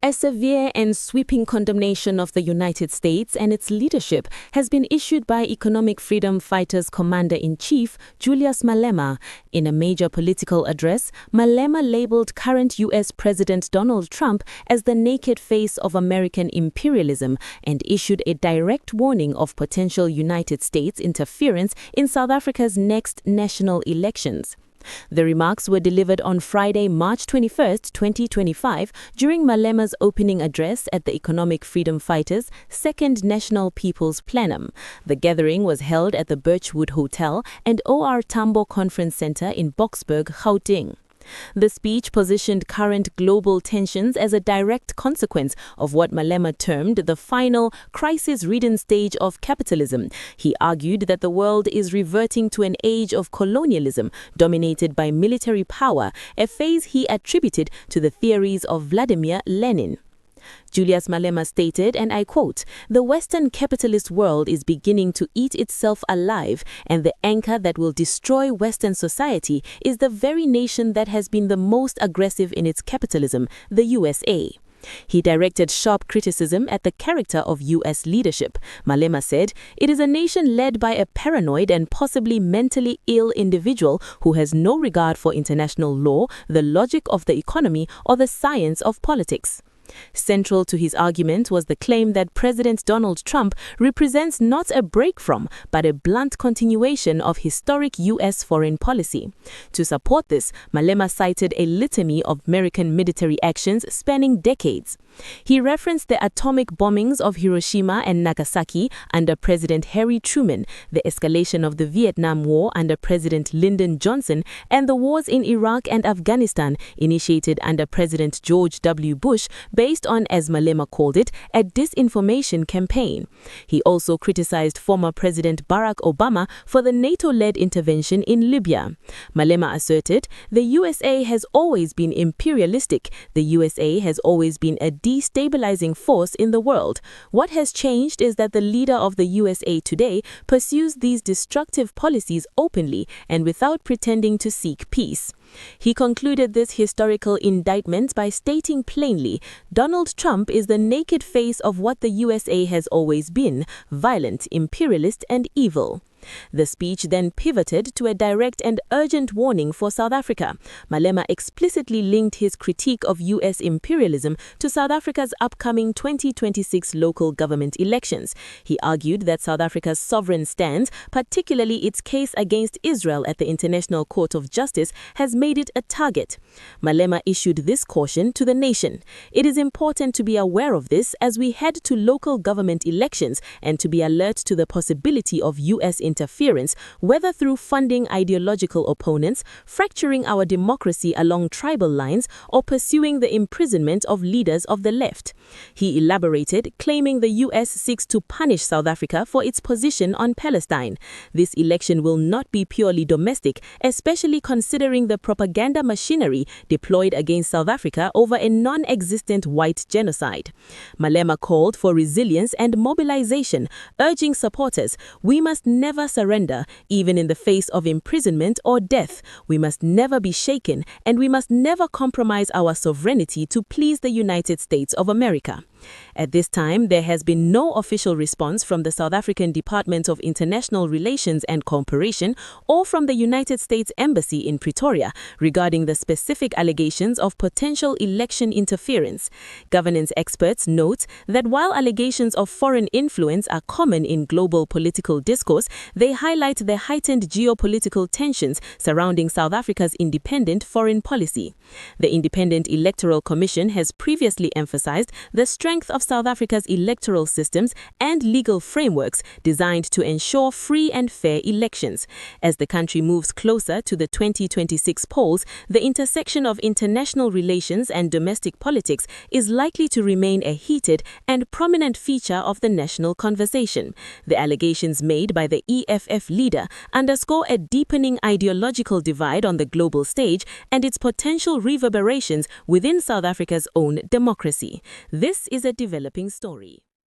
A severe and sweeping condemnation of the United States and its leadership has been issued by Economic Freedom Fighters Commander-in-Chief Julius Malema. In a major political address, Malema labeled current U.S. President Donald Trump as the naked face of American imperialism and issued a direct warning of potential United States interference in South Africa's next national elections. The remarks were delivered on Friday, March 21, 2025, during Malema's opening address at the Economic Freedom Fighters' Second National People's Plenum. The gathering was held at the Birchwood Hotel and OR Tambo Conference Center in Boksburg, Gauteng. The speech positioned current global tensions as a direct consequence of what Malema termed the final crisis-ridden stage of capitalism. He argued that the world is reverting to an age of colonialism dominated by military power, a phase he attributed to the theories of Vladimir Lenin. Julius Malema stated, and I quote, "The Western capitalist world is beginning to eat itself alive, and the anchor that will destroy Western society is the very nation that has been the most aggressive in its capitalism, the USA." He directed sharp criticism at the character of U.S. leadership. Malema said, "It is a nation led by a paranoid and possibly mentally ill individual who has no regard for international law, the logic of the economy, or the science of politics." Central to his argument was the claim that President Donald Trump represents not a break from, but a blunt continuation of historic U.S. foreign policy. To support this, Malema cited a litany of American military actions spanning decades. He referenced the atomic bombings of Hiroshima and Nagasaki under President Harry Truman, the escalation of the Vietnam War under President Lyndon Johnson, and the wars in Iraq and Afghanistan initiated under President George W. Bush, based on, as Malema called it, a disinformation campaign. He also criticized former President Barack Obama for the NATO-led intervention in Libya. Malema asserted, "The USA has always been imperialistic. The USA has always been a destabilizing force in the world. What has changed is that the leader of the USA today pursues these destructive policies openly and without pretending to seek peace." He concluded this historical indictment by stating plainly, "Donald Trump is the naked face of what the USA has always been: violent, imperialist, and evil." The speech then pivoted to a direct and urgent warning for South Africa. Malema explicitly linked his critique of U.S. imperialism to South Africa's upcoming 2026 local government elections. He argued that South Africa's sovereign stance, particularly its case against Israel at the International Court of Justice, has made it a target. Malema issued this caution to the nation: "It is important to be aware of this as we head to local government elections and to be alert to the possibility of U.S. interference, whether through funding ideological opponents, fracturing our democracy along tribal lines, or pursuing the imprisonment of leaders of the left." He elaborated, claiming the U.S. seeks to punish South Africa for its position on Palestine. "This election will not be purely domestic, especially considering the propaganda machinery deployed against South Africa over a non-existent white genocide." Malema called for resilience and mobilization, urging supporters, "We must never surrender, even in the face of imprisonment or death. We must never be shaken, and we must never compromise our sovereignty to please the United States of America." At this time, there has been no official response from the South African Department of International Relations and Cooperation or from the United States Embassy in Pretoria regarding the specific allegations of potential election interference. Governance experts note that while allegations of foreign influence are common in global political discourse, they highlight the heightened geopolitical tensions surrounding South Africa's independent foreign policy. The Independent Electoral Commission has previously emphasized the strength of South Africa's electoral systems and legal frameworks designed to ensure free and fair elections. As the country moves closer to the 2026 polls, the intersection of international relations and domestic politics is likely to remain a heated and prominent feature of the national conversation. The allegations made by the EFF leader underscore a deepening ideological divide on the global stage and its potential reverberations within South Africa's own democracy. This is a developing story.